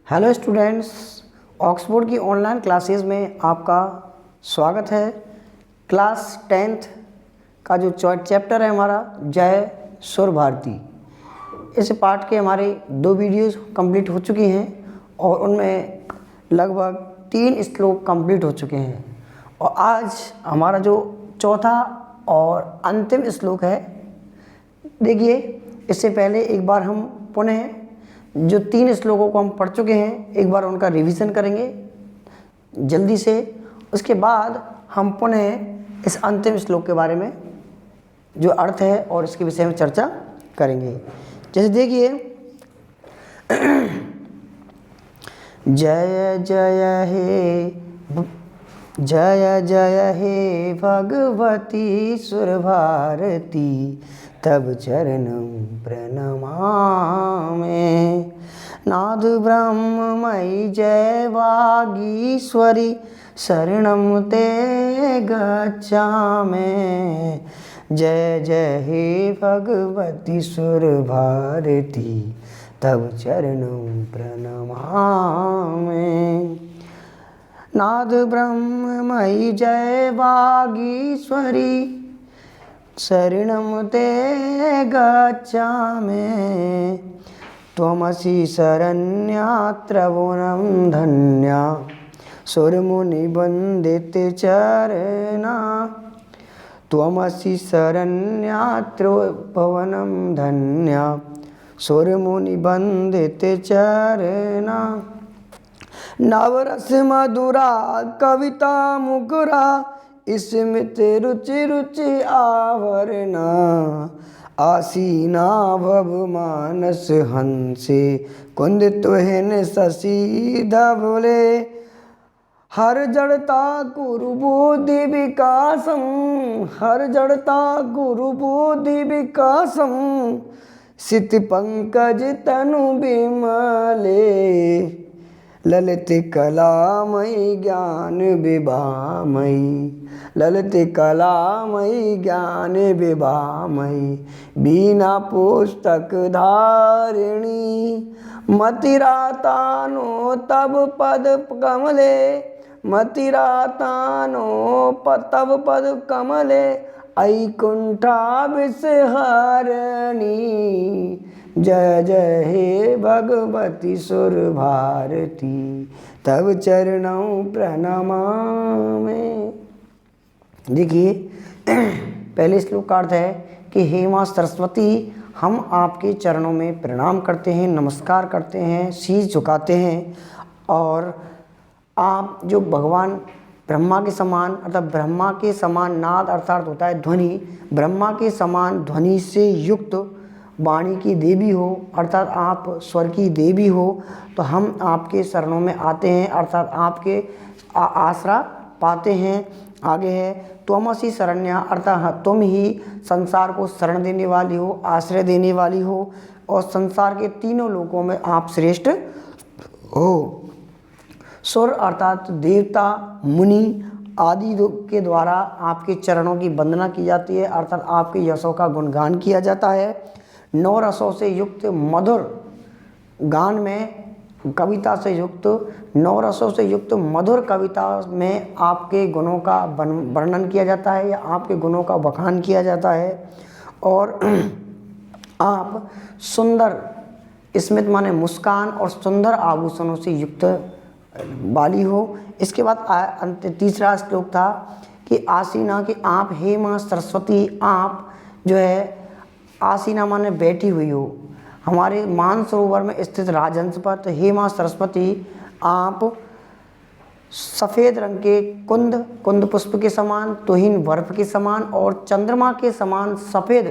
Hello students, Oxford की online classes में आपका स्वागत है। क्लास 10th का जो चैप्टर है हमारा जय सुर भारती, इस पार्ट के हमारे 2 वीडियोस कंप्लीट हो चुकी हैं और उनमें लगभग 3 श्लोक कंप्लीट हो चुके हैं। और आज हमारा जो चौथा और अंतिम श्लोक है, देखिए इससे पहले एक बार हम पुनः जो 3 श्लोकों को हम पढ़ चुके हैं एक बार उनका रिवीजन करेंगे जल्दी से। उसके बाद हम पुनः इस अंतिम श्लोक के बारे में जो अर्थ है और इसके विषय में चर्चा करेंगे। जैसे देखिए, जय जय हे भगवती सुर भारती, तब चरणम प्रणमामि। नाद ब्रह्ममयी जय वागीश्वरी, शरणं ते गच्छामि। जय जय हे भगवती सुर भारती, तब चरणं प्रणमामि। नाद ब्रह्ममयी जय वागीश्वरी, शरणं ते गच्छामि। त्वमसि शरण्या त्रिभुवनं धन्या, सुरमुनिवन्दिते चरणा। त्वमसि शरण्या त्रिभुवनं धन्या, सुरमुनिवन्दिते चरणा। नवरस मधुरा कविता मुकुरा, स्मित रुचि रुचि आवरणा। आसीना भव मानस हंसे, कुंदितवहन शशि धवले। हर जड़ता कुरु बुद्धि विकासम, हर जड़ता गुरु बुद्धि विकासम। सित पंकज तनु बिमले, ललित कलामयी ज्ञान विभामयी। ललित कलामयी ज्ञान विभामयी, बीना पुस्तक धारिणी। मतिरातानो तब पद कमले, मतिरातानो तब पद कमले। ऐकुंठा विषहरणी, जय जय हे भगवती सुर भारती, तब चरणों प्रणमामि। देखिए, पहले श्लोक का अर्थ है कि हे माँ सरस्वती, हम आपके चरणों में प्रणाम करते हैं, नमस्कार करते हैं, शीश झुकाते हैं। और आप जो भगवान ब्रह्मा के समान, अर्थात ब्रह्मा के समान नाद अर्थात होता है ध्वनि, ब्रह्मा के समान ध्वनि से युक्त वाणी की देवी हो, अर्थात आप स्वर की देवी हो, तो हम आपके शरणों में आते हैं, अर्थात आपके आसरा पाते हैं। आगे है त्वमसि शरण्या, अर्थात तुम ही संसार को शरण देने वाली हो, आश्रय देने वाली हो, और संसार के तीनों लोकों में आप श्रेष्ठ हो। सुर अर्थात देवता मुनि आदि के द्वारा आपके चरणों की वंदना की जाती है, अर्थात आपके यशों का गुणगान किया जाता है। 9 रसों से युक्त मधुर गान में, कविता से युक्त 9 रसों से युक्त मधुर कविता में आपके गुणों का वर्णन किया जाता है या आपके गुणों का बखान किया जाता है। और आप सुंदर, स्मित माने मुस्कान, और सुंदर आभूषणों से युक्त वाली हो। इसके बाद तीसरा श्लोक था कि आसीना, कि आप हे माँ सरस्वती, आप जो है आसीना माने बैठी हुई हो हमारे मानसरोवर में स्थित राजहंस पर। तो हे माँ सरस्वती, आप सफ़ेद रंग के कुंद पुष्प के समान, तुहिन बर्फ के समान और चंद्रमा के समान सफ़ेद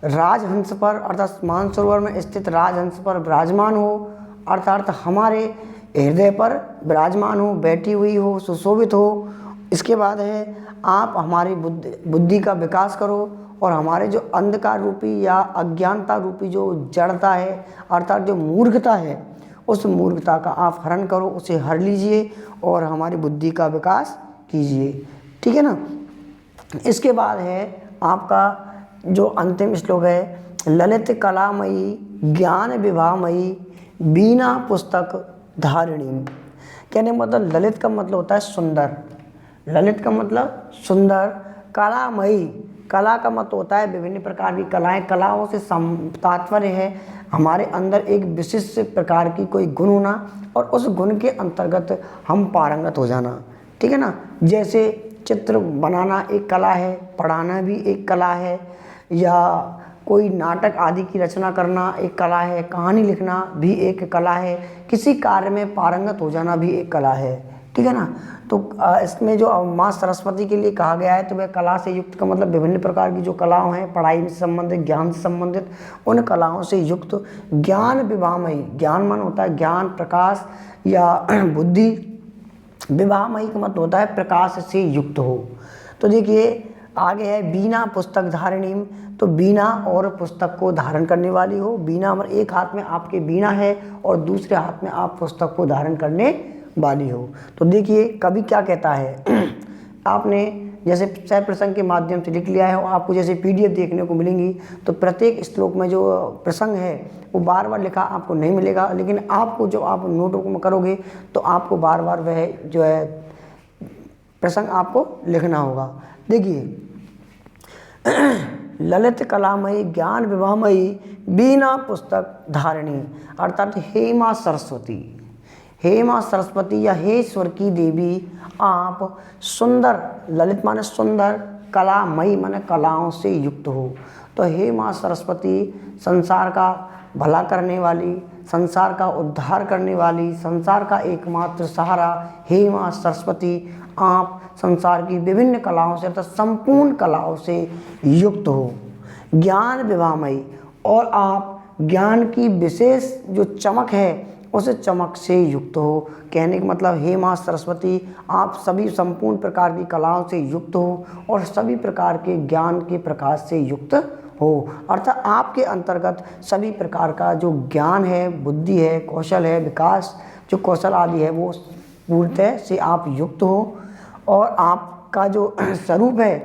राजहंस पर, अर्थात मानसरोवर में स्थित राजहंस पर विराजमान हो, अर्थात हमारे हृदय पर विराजमान हो, बैठी हुई हो, सुशोभित हो। इसके बाद है आप हमारी बुद्धि का विकास करो और हमारे जो अंधकार रूपी या अज्ञानता रूपी जो जड़ता है, अर्थात जो मूर्खता है, उस मूर्खता का आप हरण करो, उसे हर लीजिए और हमारी बुद्धि का विकास कीजिए। ठीक है ना। इसके बाद है आपका जो अंतिम श्लोक है, ललित कलामयी ज्ञान विभामयी बीना पुस्तक धारिणी। कहने का मतलब ललित का मतलब होता है सुंदर, ललित का मतलब सुंदर, कलामयी, कला का मतलब होता है विभिन्न प्रकार की कलाएं, कलाओं से तात्पर्य है हमारे अंदर एक विशिष्ट प्रकार की कोई गुण होना और उस गुण के अंतर्गत हम पारंगत हो जाना, ठीक है ना। जैसे चित्र बनाना एक कला है, पढ़ाना भी एक कला है, या कोई नाटक आदि की रचना करना एक कला है, कहानी लिखना भी एक कला है, किसी कार्य में पारंगत हो जाना भी एक कला है, ठीक है ना। तो इसमें जो माँ सरस्वती के लिए कहा गया है तो वह कला से युक्त का मतलब विभिन्न प्रकार की जो कलाओं हैं, पढ़ाई से संबंधित, ज्ञान से संबंधित, उन कलाओं से युक्त, ज्ञान विभामयी, ज्ञान मन होता है ज्ञान, प्रकाश या बुद्धि, विभामयी का मतलब होता है प्रकाश से युक्त हो। तो देखिए आगे है बीना पुस्तक धारिणी, तो बीना और पुस्तक को धारण करने वाली हो। बीना मतलब एक हाथ में आपके बीना है और दूसरे हाथ में आप पुस्तक को धारण करने वाली हो। तो देखिए कवि क्या कहता है आपने जैसे सह प्रसंग के माध्यम से लिख लिया है और आपको जैसे पीडीएफ देखने को मिलेंगी, तो प्रत्येक श्लोक में जो प्रसंग है वो बार बार लिखा आपको नहीं मिलेगा, लेकिन आपको जो आप नोटों में करोगे तो आपको बार बार वह जो है प्रसंग आपको लिखना होगा। देखिए ललित कलामयी, ज्ञान विभामयी, बीना पुस्तक धारिणी, अर्थात हे माँ सरस्वती, हे माँ सरस्वती या हे स्वर की देवी, आप सुंदर, ललित माने सुंदर, कलामयी माने कलाओं से युक्त हो। तो हे माँ सरस्वती, संसार का भला करने वाली, संसार का उद्धार करने वाली, संसार का एकमात्र सहारा, हे माँ सरस्वती, आप संसार की विभिन्न कलाओं से अर्थात संपूर्ण कलाओं से युक्त हो। ज्ञान विभामयी, और आप ज्ञान की विशेष जो चमक है उस चमक से युक्त हो। कहने का मतलब हे माँ सरस्वती, आप सभी संपूर्ण प्रकार की कलाओं से युक्त हो और सभी प्रकार के ज्ञान के प्रकाश से युक्त हो, अर्थात आपके अंतर्गत सभी प्रकार का जो ज्ञान है, बुद्धि है, कौशल है, विकास जो कौशल आदि है वो पूर्णतः से आप युक्त हो। और आपका जो स्वरूप है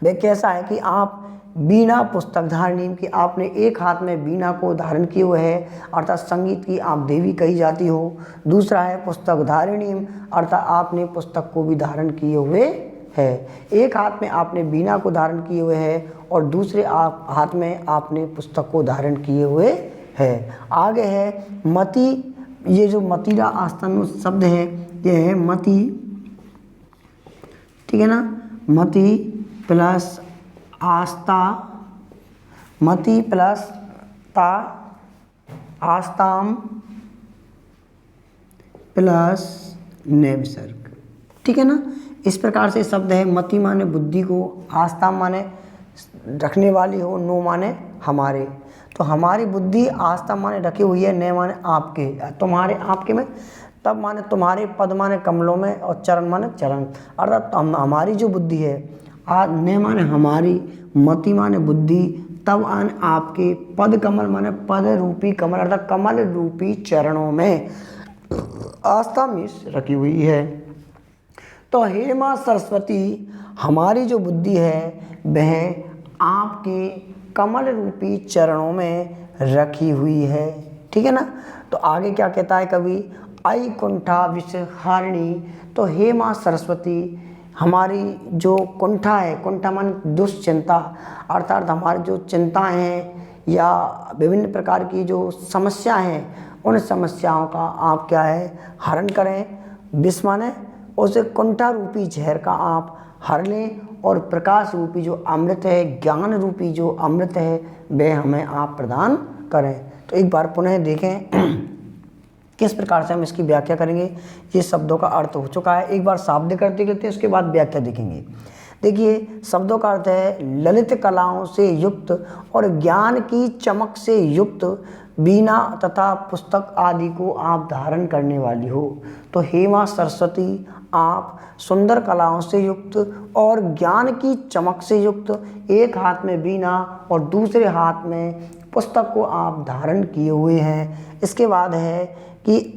वह कैसा है कि आप बीना पुस्तक धारिणी, कि आपने एक हाथ में बीना को धारण किए हुए है, अर्थात संगीत की आप देवी कही जाती हो। दूसरा है पुस्तक धारिणी, अर्थात आपने पुस्तक को भी धारण किए हुए है। एक हाथ में आपने बीना को धारण किए हुए है और दूसरे हाथ में आपने पुस्तक को धारण किए हुए है। आगे है मति, ये जो मतिरा आस्थान शब्द है ये है मति, ठीक है ना, मति प्लस आस्था, मति प्लस ता, आस्ताम प्लस ने विसर्ग, ठीक है ना। इस प्रकार से शब्द है। मति माने बुद्धि को, आस्था माने रखने वाली हो, नो माने हमारे। तो हमारी बुद्धि आस्था माने रखी हुई है, ने माने आपके, तुम्हारे, आपके में, तब माने तुम्हारे, पद माने कमलों में और चरण माने चरण, अर्थात हमारी जो बुद्धि है, ने माने हमारी, मति माने बुद्धि, तब आने आपके, पद कमल माने पद रूपी कमल अर्थात कमल रूपी चरणों में आस्था में रखी हुई है। तो हे माँ सरस्वती, हमारी जो बुद्धि है वह आपके कमल रूपी चरणों में रखी हुई है, ठीक है ना। तो आगे क्या कहता है कवि, आई कुंठा विषहारिणी, तो हे माँ सरस्वती, हमारी जो कुंठा है, कुंठा मान दुश्चिंता, अर्थात हमारी जो चिंताएं हैं या विभिन्न प्रकार की जो समस्या हैं, उन समस्याओं का आप क्या है हरण करें। विष माने उस कुंठा रूपी जहर का आप हर लें और प्रकाश रूपी जो अमृत है, ज्ञान रूपी जो अमृत है वह हमें आप प्रदान करें। तो एक बार पुनः देखें किस प्रकार से हम इसकी व्याख्या करेंगे। ये शब्दों का अर्थ हो चुका है, एक बार शाब्द करते करते उसके बाद व्याख्या देखेंगे। देखिए शब्दों का अर्थ है ललित कलाओं से युक्त और ज्ञान की चमक से युक्त, बीना तथा पुस्तक आदि को आप धारण करने वाली हो। तो हे माँ सरस्वती, आप सुंदर कलाओं से युक्त और ज्ञान की चमक से युक्त, एक हाथ में बीना और दूसरे हाथ में पुस्तक को आप धारण किए हुए हैं। इसके बाद है कि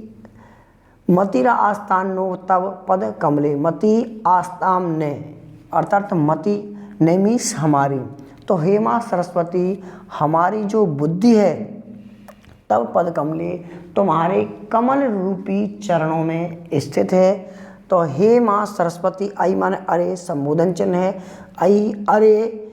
मतिरा आस्थान नो तब पद कमले, मति आस्ताम ने, अर्थात मति ने मीन्स हमारी। तो हे माँ सरस्वती, हमारी जो बुद्धि है तब पद कमले तुम्हारे कमल रूपी चरणों में स्थित है। तो हे माँ सरस्वती, आई माने अरे संबोधन चिन्ह है, आई अरे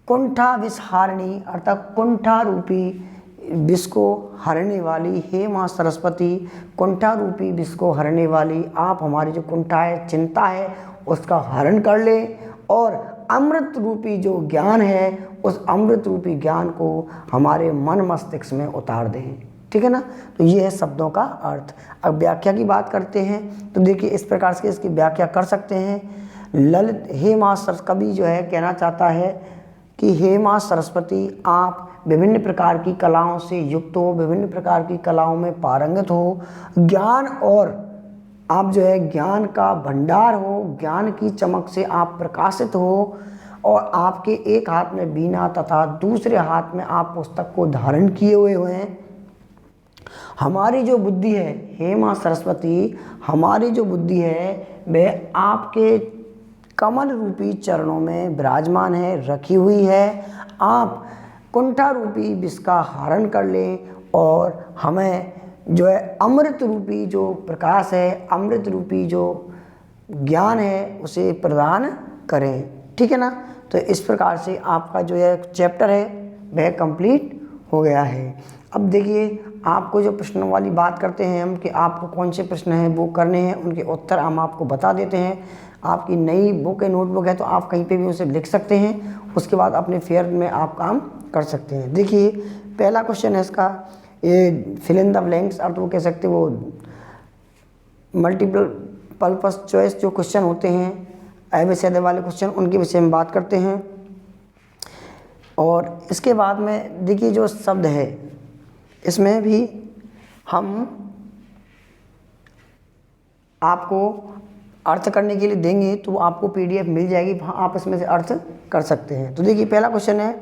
कुंठा विषहारिणी अर्थात कुंठा रूपी विष को हरने वाली, हे माँ सरस्वती कुंठा रूपी विष को हरने वाली, आप हमारी जो कुंठा है, चिंता है, उसका हरण कर ले और अमृत रूपी जो ज्ञान है, उस अमृत रूपी ज्ञान को हमारे मन मस्तिष्क में उतार दें। ठीक है ना। तो ये है शब्दों का अर्थ। अब व्याख्या की बात करते हैं तो देखिए इस प्रकार से इसकी व्याख्या कर सकते हैं। ललित, हे माँ कवि जो है कहना चाहता है कि हे माँ सरस्वती, आप विभिन्न प्रकार की कलाओं से युक्त हो, विभिन्न प्रकार की कलाओं में पारंगत हो, ज्ञान और आप जो है ज्ञान का भंडार हो, ज्ञान की चमक से आप प्रकाशित हो और आपके एक हाथ में बीना तथा दूसरे हाथ में आप पुस्तक को धारण किए हुए हैं। हमारी जो बुद्धि है, हे माँ सरस्वती, हमारी जो बुद्धि है वह आपके कमल रूपी चरणों में विराजमान है, रखी हुई है। आप कुंठा रूपी विष का हरण कर लें और हमें जो है अमृत रूपी जो प्रकाश है, अमृत रूपी जो ज्ञान है, उसे प्रदान करें। ठीक है ना। तो इस प्रकार से आपका जो है चैप्टर है वह कंप्लीट हो गया है। अब देखिए आपको जो प्रश्नों वाली बात करते हैं हम कि आपको कौन से प्रश्न हैं वो करने हैं, उनके उत्तर हम आपको बता देते हैं। आपकी नई बुक है, नोटबुक है, तो आप कहीं पे भी उसे लिख सकते हैं, उसके बाद अपने फेयर में आप काम कर सकते हैं। देखिए पहला क्वेश्चन है इसका, ये फिल इन द ब्लैंक्स अर्थ वो कह सकते, वो मल्टीपल पर्पस चॉइस जो क्वेश्चन होते हैं, अवैध वाले क्वेश्चन, उनके विषय में बात करते हैं। और इसके बाद में देखिए जो शब्द है इसमें भी हम आपको अर्थ करने के लिए देंगे, तो आपको PDF मिल जाएगी, वहाँ आप इसमें से अर्थ कर सकते हैं। तो देखिए पहला क्वेश्चन है,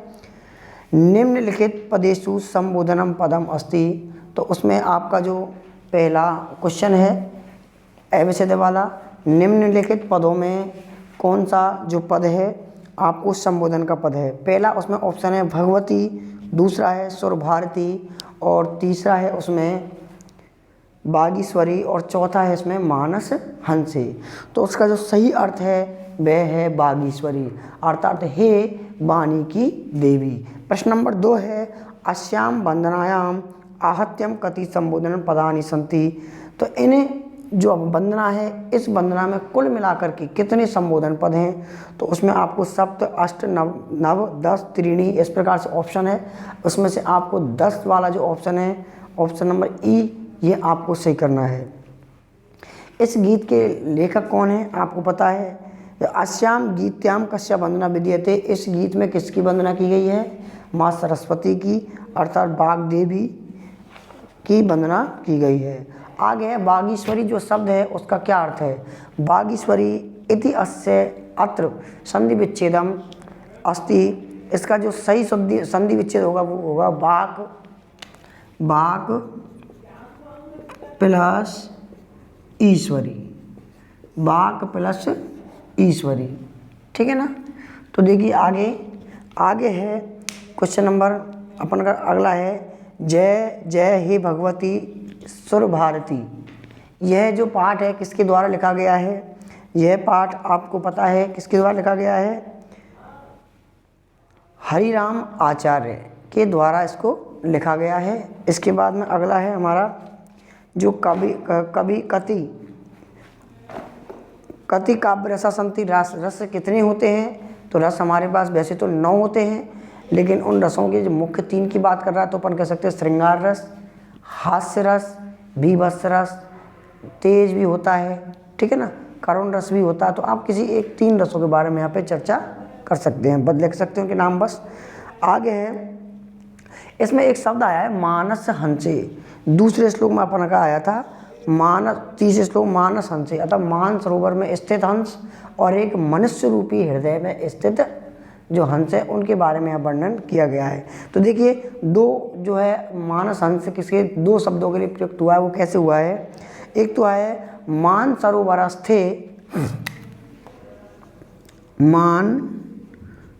निम्नलिखित पदेषु संबोधनम पदम अस्ति। तो उसमें आपका जो पहला क्वेश्चन है अवैध वाला, निम्नलिखित पदों में कौन सा जो पद है आपको संबोधन का पद है। पहला उसमें ऑप्शन है भगवती, दूसरा है सुर भारती और तीसरा है उसमें बागीश्वरी और चौथा है इसमें मानस हंसी। तो उसका जो सही अर्थ है वह है बागीश्वरी, अर्थात हे वाणी की देवी। प्रश्न नंबर 2 है, अस्याम वंदनायाम आहत्यम कति संबोधन पदानि सन्ति। तो इन्हें जो वंदना है, इस वंदना में कुल मिलाकर के कितने संबोधन पद हैं। तो उसमें आपको सप्त, अष्ट, नव, 10, त्रीणी, इस प्रकार से ऑप्शन है। उसमें से आपको 10 वाला जो ऑप्शन है, ऑप्शन नंबर ई, ये आपको सही करना है। इस गीत के लेखक कौन है आपको पता है। अस्याम गीत्याम कस्य वंदना विधीयते, इस गीत में किसकी वंदना की गई है, माँ सरस्वती की, अर्थात बाग देवी की वंदना की गई है। आगे है बागीश्वरी, जो शब्द है उसका क्या अर्थ है। बागीश्वरी इति अस्य अत्र संधि विच्छेदम अस्ति। इसका जो सही संधि विच्छेद होगा वो होगा बाग प्लस ईश्वरी, बाग प्लस ईश्वरी। ठीक है ना। तो देखिए आगे है क्वेश्चन नंबर अपन का अगला है, जय जय हे भगवती सुर भारती। यह जो पाठ है किसके द्वारा लिखा गया है, यह पाठ आपको पता है किसके द्वारा लिखा गया है, हरिराम आचार्य के द्वारा इसको लिखा गया है। इसके बाद में अगला है हमारा जो कवि कति काव्य रसासंति, रस कितने होते हैं। तो रस हमारे पास वैसे तो 9 होते हैं, लेकिन उन रसों के जो मुख्य 3 की बात कर रहा है तो अपन कह सकते हैं श्रृंगार रस, हास्य रस, बीभत्स रस, तेज भी होता है, ठीक है ना, करुण रस भी होता है। तो आप किसी 3 रसों के बारे में यहाँ पे चर्चा कर सकते हैं, लिख सकते हैं उनके नाम बस। आगे है इसमें एक शब्द आया है मानस हंसे, दूसरे श्लोक में अपन का आया था मानस, तीसरे श्लोक मानस हंसे, अर्थात मान सरोवर में स्थित हंस और एक मनुष्य रूपी हृदय में स्थित जो हंस है उनके बारे में वर्णन किया गया है। तो देखिए 2 जो है मानस हंस किसके 2 शब्दों के लिए प्रयुक्त हुआ है, वो कैसे हुआ है। एक तो है मान सरोवरस्थे, मान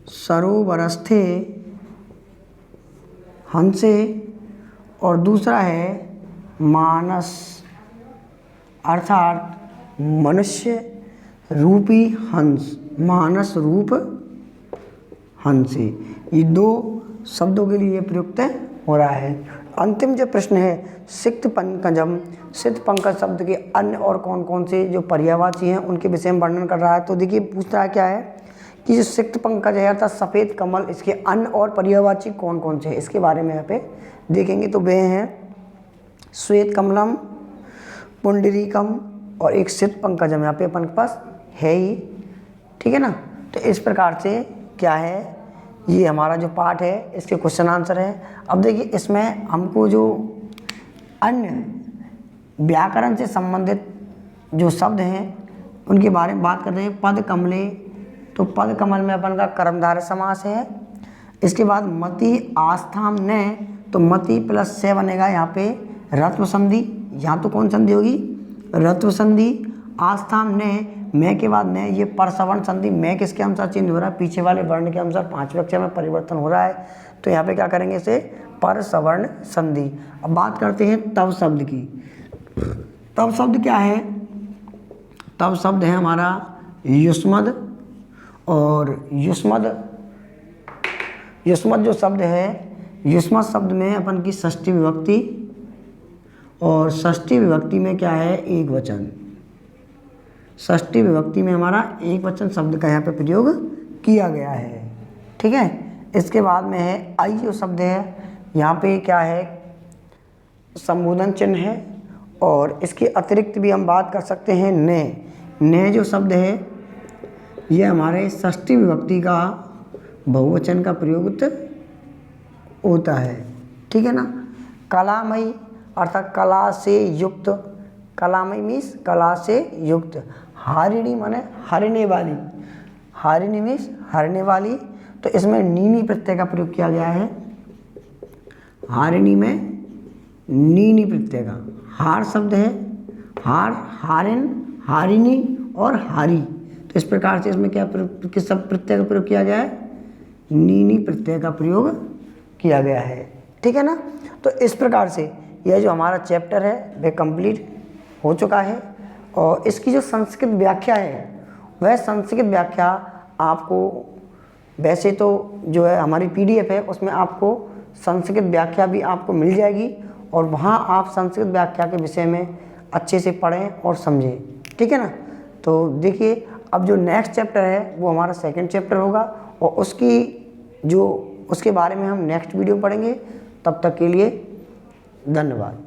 सरोवरस्थे हंसे, और दूसरा है मानस, अर्थात मनुष्य रूपी हंस, मानस रूप हंस। ये दो शब्दों के लिए प्रयुक्त हो रहा है। अंतिम जो प्रश्न है सिक्त पंकजम, सिक्त पंकज शब्द के अन्य और कौन कौन से जो पर्यायवाची हैं उनके विषय में वर्णन कर रहा है। तो देखिए पूछ रहा है क्या है कि जो सिक्त पंकज है अर्थात सफ़ेद कमल, इसके अन्य और पर्यायवाची कौन कौन से हैं, इसके बारे में यहाँ पे देखेंगे। तो वे हैं श्वेत कमलम, पुंडरीकम और एक सिक्त पंकजम यहाँ पे अपन के पास है ही, ठीक है ना। तो इस प्रकार से क्या है, ये हमारा जो पाठ है इसके क्वेश्चन आंसर है। अब देखिए इसमें हमको जो अन्य व्याकरण से संबंधित जो शब्द हैं उनके बारे में बात करते हैं। पद कमले, तो पद कमल में अपन का कर्मधारय समास है। इसके बाद मति आस्थाम ने, तो मति प्लस से बनेगा यहाँ पे रत्व संधि, यहाँ तो कौन संधि होगी, रत्व संधि। आस्थाम ने, मैं के बाद ने, ये परसवर्ण संधि, मैं किसके अनुसार चेंज हो रहा है, पीछे वाले वर्ण के अनुसार पांचवें अक्षर में परिवर्तन हो रहा है, तो यहाँ पे क्या करेंगे इसे परसवर्ण संधि। अब बात करते हैं तव शब्द की। तव शब्द क्या है, तव शब्द है हमारा युष्मद, और युष्मद जो शब्द है, युष्मद शब्द में अपन की षष्ठी विभक्ति, और षष्ठी विभक्ति में क्या है एक वचन, षष्ठी विभक्ति में हमारा एक वचन शब्द का यहाँ पे प्रयोग किया गया है, ठीक है। इसके बाद में है आई जो शब्द है, यहाँ पे क्या है संबोधन चिन्ह है, और इसके अतिरिक्त भी हम बात कर सकते हैं ने जो शब्द है ये हमारे षष्ठी विभक्ति का बहुवचन का प्रयोग होता है, ठीक है ना। कलामयी अर्थात कला से युक्त, कलामयी मीन्स कला से युक्त। हारिणी माने हरने वाली, हारिणी मीन्स हरने वाली, तो इसमें नीनी प्रत्यय का प्रयोग किया गया है। हारिणी में नीनी प्रत्यय का, हार शब्द है, हार, हारिन, हारिणी और हारी, तो इस प्रकार से इसमें क्या किस सब प्रत्यय का प्रयोग किया गया है, नीनी प्रत्यय का प्रयोग किया गया है, ठीक है ना। तो इस प्रकार से यह जो हमारा चैप्टर है वह कंप्लीट हो चुका है, और इसकी जो संस्कृत व्याख्या है वह संस्कृत व्याख्या आपको, वैसे तो जो है हमारी PDF है उसमें आपको संस्कृत व्याख्या भी आपको मिल जाएगी, और वहाँ आप संस्कृत व्याख्या के विषय में अच्छे से पढ़ें और समझें, ठीक है ना। तो देखिए अब जो नेक्स्ट चैप्टर है वो हमारा सेकंड चैप्टर होगा, और उसके बारे में हम नेक्स्ट वीडियो पढ़ेंगे। तब तक के लिए धन्यवाद।